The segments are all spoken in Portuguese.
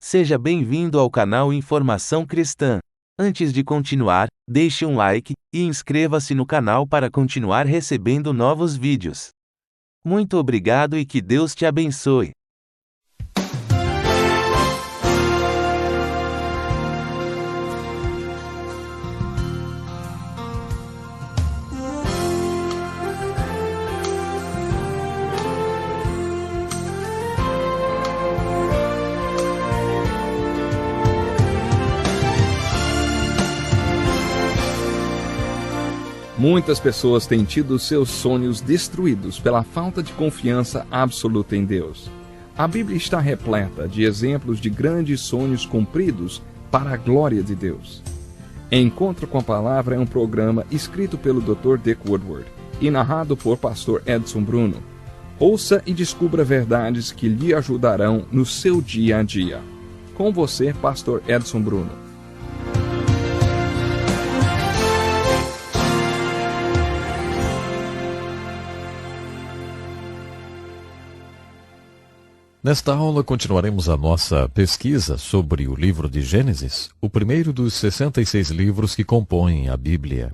Seja bem-vindo ao canal Informação Cristã. Antes de continuar, deixe um like e inscreva-se no canal para continuar recebendo novos vídeos. Muito obrigado e que Deus te abençoe. Muitas pessoas têm tido seus sonhos destruídos pela falta de confiança absoluta em Deus. A Bíblia está repleta de exemplos de grandes sonhos cumpridos para a glória de Deus. Encontro com a Palavra é um programa escrito pelo Dr. Dick Woodward e narrado por Pastor Edson Bruno. Ouça e descubra verdades que lhe ajudarão no seu dia a dia. Com você, Pastor Edson Bruno. Nesta aula continuaremos a nossa pesquisa sobre o livro de Gênesis, o primeiro dos 66 livros que compõem a Bíblia.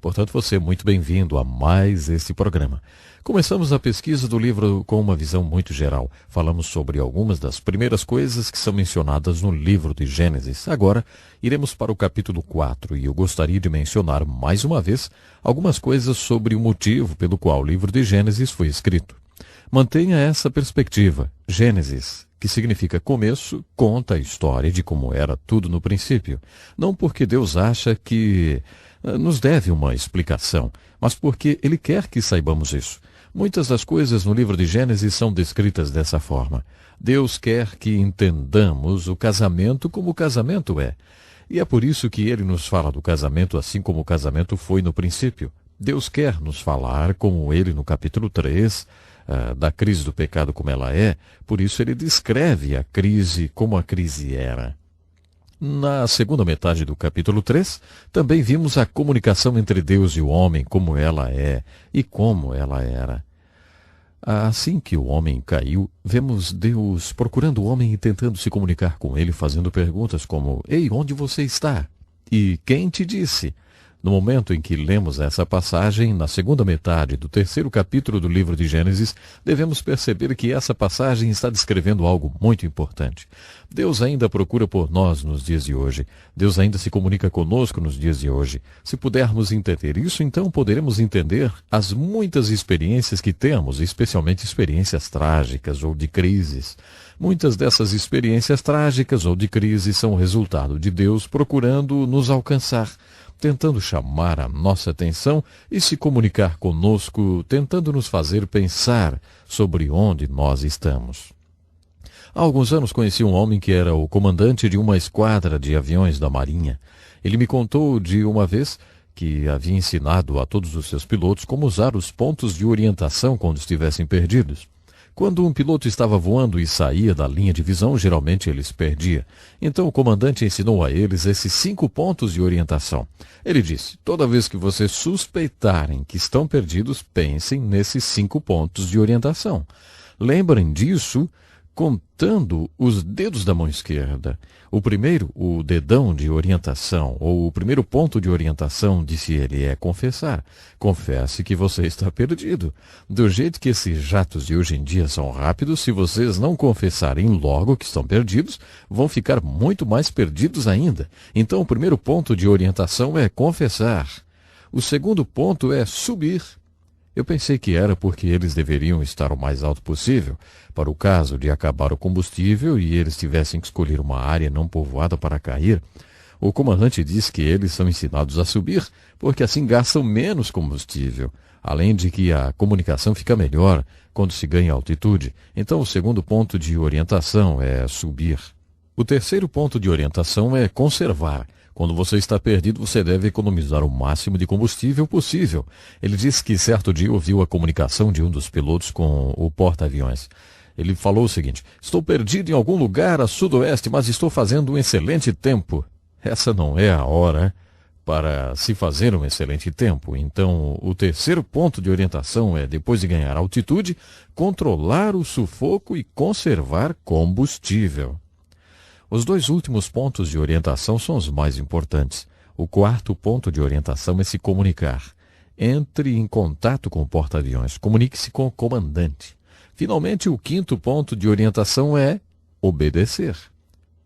Portanto, você é muito bem-vindo a mais este programa. Começamos a pesquisa do livro com uma visão muito geral. Falamos sobre algumas das primeiras coisas que são mencionadas no livro de Gênesis. Agora, iremos para o capítulo 4 e eu gostaria de mencionar mais uma vez algumas coisas sobre o motivo pelo qual o livro de Gênesis foi escrito. Mantenha essa perspectiva. Gênesis, que significa começo, conta a história de como era tudo no princípio. Não porque Deus acha que nos deve uma explicação, mas porque Ele quer que saibamos isso. Muitas das coisas no livro de Gênesis são descritas dessa forma. Deus quer que entendamos o casamento como o casamento é. E é por isso que Ele nos fala do casamento assim como o casamento foi no princípio. Deus quer nos falar, como Ele no capítulo 3, da crise do pecado como ela é, por isso ele descreve a crise como a crise era. Na segunda metade do capítulo 3, também vimos a comunicação entre Deus e o homem, como ela é e como ela era. Assim que o homem caiu, vemos Deus procurando o homem e tentando se comunicar com ele, fazendo perguntas como: "Ei, onde você está? E quem te disse?" No momento em que lemos essa passagem, na segunda metade do terceiro capítulo do livro de Gênesis, devemos perceber que essa passagem está descrevendo algo muito importante. Deus ainda procura por nós nos dias de hoje. Deus ainda se comunica conosco nos dias de hoje. Se pudermos entender isso, então poderemos entender as muitas experiências que temos, especialmente experiências trágicas ou de crises. Muitas dessas experiências trágicas ou de crise são resultado de Deus procurando nos alcançar, tentando chamar a nossa atenção e se comunicar conosco, tentando nos fazer pensar sobre onde nós estamos. Há alguns anos conheci um homem que era o comandante de uma esquadra de aviões da Marinha. Ele me contou de uma vez que havia ensinado a todos os seus pilotos como usar os pontos de orientação quando estivessem perdidos. Quando um piloto estava voando e saía da linha de visão, geralmente ele se perdia. Então o comandante ensinou a eles esses 5 pontos de orientação. Ele disse: toda vez que vocês suspeitarem que estão perdidos, pensem nesses 5 pontos de orientação. Lembrem disso contando os dedos da mão esquerda. O primeiro, o dedão de orientação, ou o primeiro ponto de orientação, disse ele, é confessar. Confesse que você está perdido. Do jeito que esses jatos de hoje em dia são rápidos, se vocês não confessarem logo que estão perdidos, vão ficar muito mais perdidos ainda. Então, o primeiro ponto de orientação é confessar. O segundo ponto é subir. Eu pensei que era porque eles deveriam estar o mais alto possível, para o caso de acabar o combustível e eles tivessem que escolher uma área não povoada para cair. O comandante disse que eles são ensinados a subir, porque assim gastam menos combustível, além de que a comunicação fica melhor quando se ganha altitude. Então o segundo ponto de orientação é subir. O terceiro ponto de orientação é conservar. Quando você está perdido, você deve economizar o máximo de combustível possível. Ele disse que certo dia ouviu a comunicação de um dos pilotos com o porta-aviões. Ele falou o seguinte: estou perdido em algum lugar a sudoeste, mas estou fazendo um excelente tempo. Essa não é a hora para se fazer um excelente tempo. Então, o terceiro ponto de orientação é, depois de ganhar altitude, controlar o sufoco e conservar combustível. Os 2 últimos pontos de orientação são os mais importantes. O 4º ponto de orientação é se comunicar. Entre em contato com o porta-aviões, comunique-se com o comandante. Finalmente, o 5º ponto de orientação é obedecer.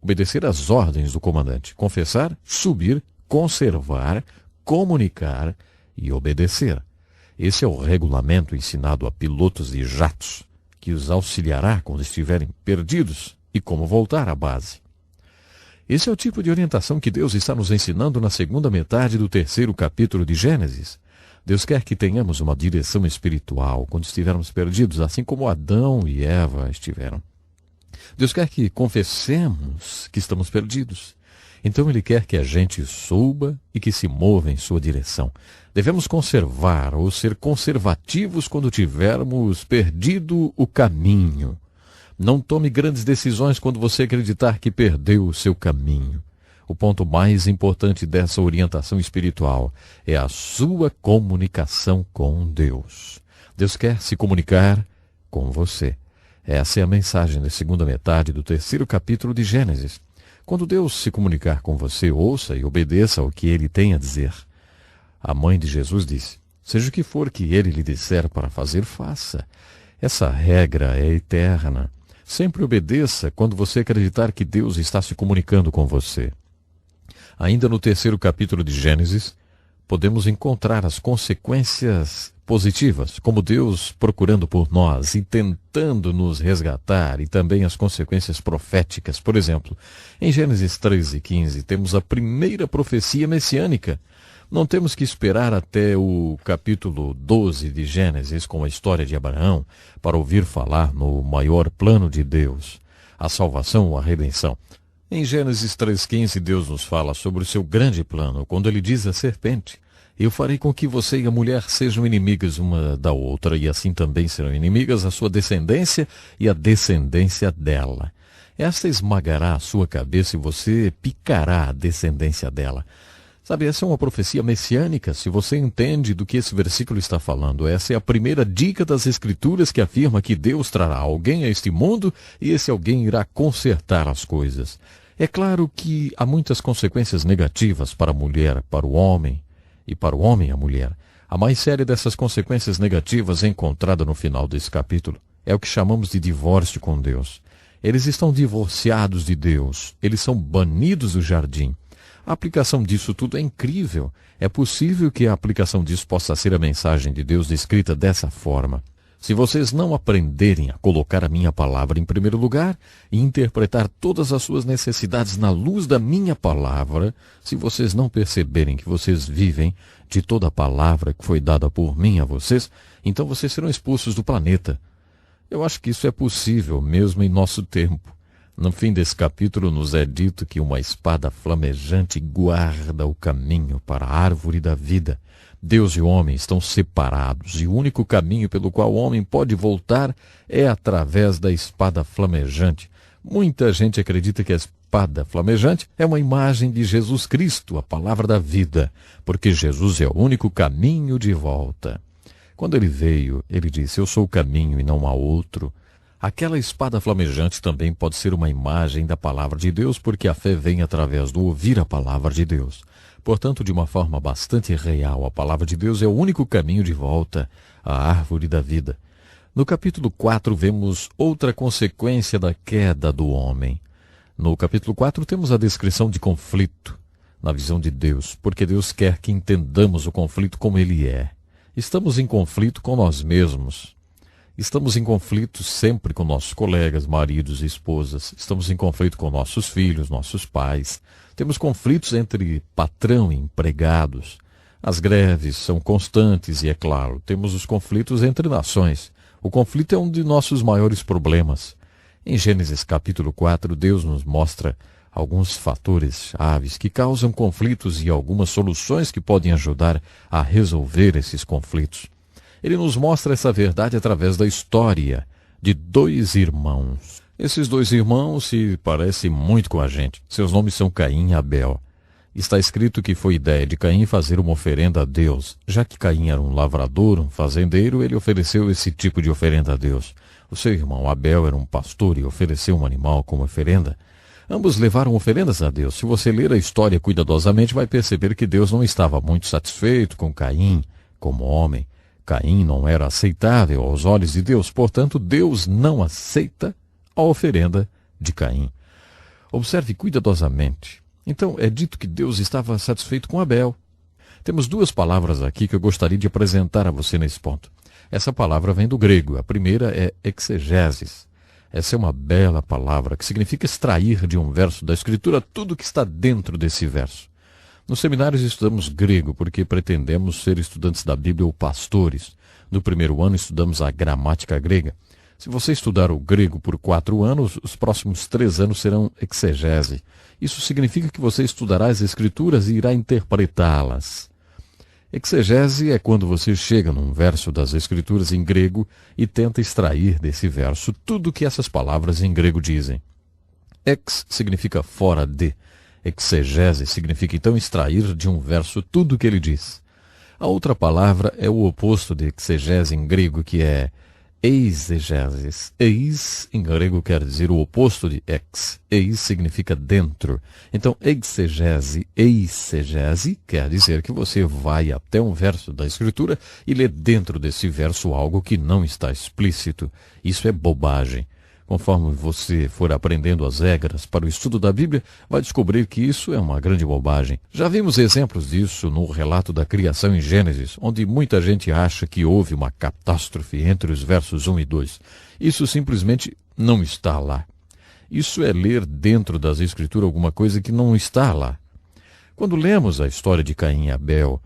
Obedecer às ordens do comandante. Confessar, subir, conservar, comunicar e obedecer. Esse é o regulamento ensinado a pilotos de jatos, que os auxiliará quando estiverem perdidos e como voltar à base. Esse é o tipo de orientação que Deus está nos ensinando na segunda metade do 3º capítulo de Gênesis. Deus quer que tenhamos uma direção espiritual quando estivermos perdidos, assim como Adão e Eva estiveram. Deus quer que confessemos que estamos perdidos. Então Ele quer que a gente suba e que se mova em sua direção. Devemos conservar ou ser conservativos quando tivermos perdido o caminho. Não tome grandes decisões quando você acreditar que perdeu o seu caminho. O ponto mais importante dessa orientação espiritual é a sua comunicação com Deus. Deus quer se comunicar com você. Essa é a mensagem da segunda metade do 3º capítulo de Gênesis. Quando Deus se comunicar com você, ouça e obedeça ao que Ele tem a dizer. A mãe de Jesus disse: seja o que for que Ele lhe disser para fazer, faça. Essa regra é eterna. Sempre obedeça quando você acreditar que Deus está se comunicando com você. Ainda no 3º capítulo de Gênesis, podemos encontrar as consequências positivas, como Deus procurando por nós e tentando nos resgatar, e também as consequências proféticas. Por exemplo, em Gênesis 13:15, temos a primeira profecia messiânica. Não temos que esperar até o capítulo 12 de Gênesis, com a história de Abraão, para ouvir falar no maior plano de Deus, a salvação ou a redenção. Em Gênesis 3:15, Deus nos fala sobre o seu grande plano, quando Ele diz à serpente: eu farei com que você e a mulher sejam inimigas uma da outra, e assim também serão inimigas a sua descendência e a descendência dela. Esta esmagará a sua cabeça e você picará a descendência dela. Sabe, essa é uma profecia messiânica. Se você entende do que esse versículo está falando, essa é a primeira dica das Escrituras que afirma que Deus trará alguém a este mundo e esse alguém irá consertar as coisas. É claro que há muitas consequências negativas para a mulher, para o homem e para o homem e a mulher. A mais séria dessas consequências negativas é encontrada no final desse capítulo. É o que chamamos de divórcio com Deus. Eles estão divorciados de Deus. Eles são banidos do jardim. A aplicação disso tudo é incrível. É possível que a aplicação disso possa ser a mensagem de Deus descrita dessa forma. Se vocês não aprenderem a colocar a minha palavra em primeiro lugar e interpretar todas as suas necessidades na luz da minha palavra, se vocês não perceberem que vocês vivem de toda a palavra que foi dada por mim a vocês, então vocês serão expulsos do planeta. Eu acho que isso é possível mesmo em nosso tempo. No fim desse capítulo nos é dito que uma espada flamejante guarda o caminho para a árvore da vida. Deus e o homem estão separados e o único caminho pelo qual o homem pode voltar é através da espada flamejante. Muita gente acredita que a espada flamejante é uma imagem de Jesus Cristo, a palavra da vida, porque Jesus é o único caminho de volta. Quando ele veio, ele disse: eu sou o caminho e não há outro. Aquela espada flamejante também pode ser uma imagem da palavra de Deus, porque a fé vem através do ouvir a palavra de Deus. Portanto, de uma forma bastante real, a palavra de Deus é o único caminho de volta à árvore da vida. No capítulo 4, vemos outra consequência da queda do homem. No capítulo 4, temos a descrição de conflito na visão de Deus, porque Deus quer que entendamos o conflito como ele é. Estamos em conflito com nós mesmos. Estamos em conflito sempre com nossos colegas, maridos e esposas. Estamos em conflito com nossos filhos, nossos pais. Temos conflitos entre patrão e empregados. As greves são constantes e, é claro, temos os conflitos entre nações. O conflito é um de nossos maiores problemas. Em Gênesis capítulo 4, Deus nos mostra alguns fatores chaves que causam conflitos e algumas soluções que podem ajudar a resolver esses conflitos. Ele nos mostra essa verdade através da história de 2 irmãos. Esses 2 irmãos se parecem muito com a gente. Seus nomes são Caim e Abel. Está escrito que foi ideia de Caim fazer uma oferenda a Deus. Já que Caim era um lavrador, um fazendeiro, ele ofereceu esse tipo de oferenda a Deus. O seu irmão Abel era um pastor e ofereceu um animal como oferenda. Ambos levaram oferendas a Deus. Se você ler a história cuidadosamente, vai perceber que Deus não estava muito satisfeito com Caim como homem. Caim não era aceitável aos olhos de Deus, portanto, Deus não aceita a oferenda de Caim. Observe cuidadosamente. Então, é dito que Deus estava satisfeito com Abel. Temos duas palavras aqui que eu gostaria de apresentar a você nesse ponto. Essa palavra vem do grego. A primeira é exegeses. Essa é uma bela palavra que significa extrair de um verso da Escritura tudo que está dentro desse verso. Nos seminários estudamos grego porque pretendemos ser estudantes da Bíblia ou pastores. No primeiro ano estudamos a gramática grega. Se você estudar o grego por 4 anos, os próximos 3 anos serão exegese. Isso significa que você estudará as Escrituras e irá interpretá-las. Exegese é quando você chega num verso das Escrituras em grego e tenta extrair desse verso tudo o que essas palavras em grego dizem. Ex significa fora de. Exegese significa então extrair de um verso tudo o que ele diz. A outra palavra é o oposto de exegese em grego, que é eisegeses. Eis, em grego, quer dizer o oposto de ex. Eis significa dentro. Então, exegese, eisegese, quer dizer que você vai até um verso da Escritura e lê dentro desse verso algo que não está explícito. Isso é bobagem. Conforme você for aprendendo as regras para o estudo da Bíblia, vai descobrir que isso é uma grande bobagem. Já vimos exemplos disso no relato da criação em Gênesis, onde muita gente acha que houve uma catástrofe entre os versos 1 e 2. Isso simplesmente não está lá. Isso é ler dentro das Escrituras alguma coisa que não está lá. Quando lemos a história de Caim e Abel,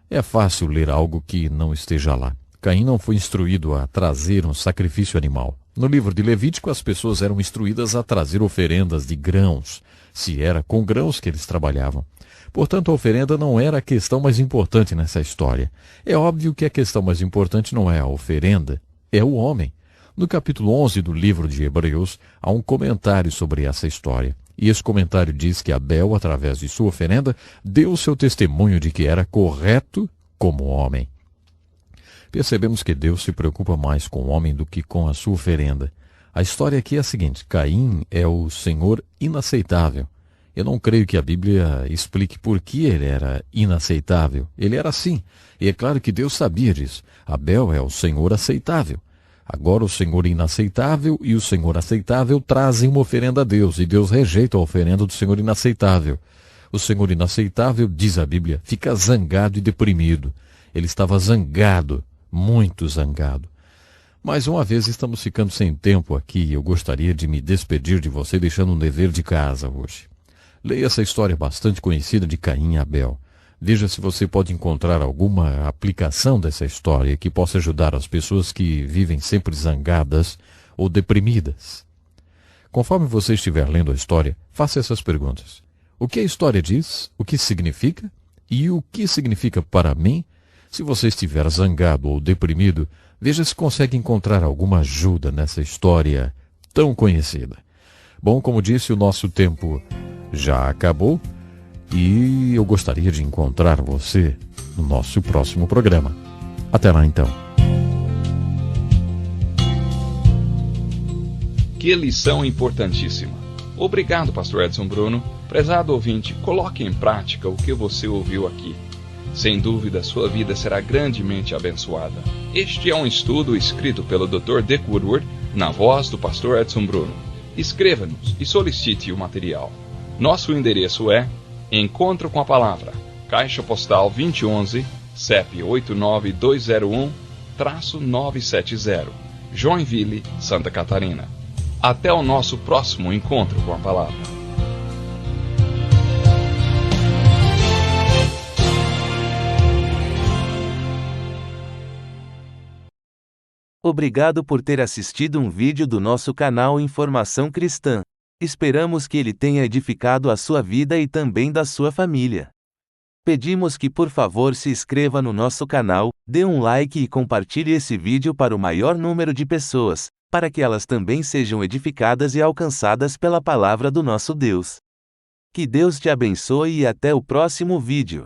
é fácil ler algo que não esteja lá. Caim não foi instruído a trazer um sacrifício animal. No livro de Levítico, as pessoas eram instruídas a trazer oferendas de grãos, se era com grãos que eles trabalhavam. Portanto, a oferenda não era a questão mais importante nessa história. É óbvio que a questão mais importante não é a oferenda, é o homem. No capítulo 11 do livro de Hebreus, há um comentário sobre essa história. E esse comentário diz que Abel, através de sua oferenda, deu seu testemunho de que era correto como homem. Percebemos que Deus se preocupa mais com o homem do que com a sua oferenda. A história aqui é a seguinte: Caim é o Senhor inaceitável. Eu não creio que a Bíblia explique por que ele era inaceitável. Ele era assim. E é claro que Deus sabia disso. Abel é o Senhor aceitável. Agora o Senhor inaceitável e o Senhor aceitável trazem uma oferenda a Deus, e Deus rejeita a oferenda do Senhor inaceitável. O Senhor inaceitável, diz a Bíblia, fica zangado e deprimido. Ele estava zangado. Muito zangado. Mais uma vez estamos ficando sem tempo aqui e eu gostaria de me despedir de você deixando um dever de casa hoje. Leia essa história bastante conhecida de Caim e Abel. Veja se você pode encontrar alguma aplicação dessa história que possa ajudar as pessoas que vivem sempre zangadas ou deprimidas. Conforme você estiver lendo a história, faça essas perguntas. O que a história diz? O que significa? E o que significa para mim? Se você estiver zangado ou deprimido, veja se consegue encontrar alguma ajuda nessa história tão conhecida. Bom, como disse, o nosso tempo já acabou e eu gostaria de encontrar você no nosso próximo programa. Até lá então. Que lição importantíssima. Obrigado, Pastor Edson Bruno. Prezado ouvinte, coloque em prática o que você ouviu aqui. Sem dúvida, sua vida será grandemente abençoada. Este é um estudo escrito pelo Dr. Dick Woodward, na voz do Pastor Edson Bruno. Escreva-nos e solicite o material. Nosso endereço é Encontro com a Palavra, Caixa Postal 2011, CEP 89201-970, Joinville, Santa Catarina. Até o nosso próximo Encontro com a Palavra. Obrigado por ter assistido um vídeo do nosso canal Informação Cristã. Esperamos que ele tenha edificado a sua vida e também da sua família. Pedimos que por favor se inscreva no nosso canal, dê um like e compartilhe esse vídeo para o maior número de pessoas, para que elas também sejam edificadas e alcançadas pela palavra do nosso Deus. Que Deus te abençoe e até o próximo vídeo.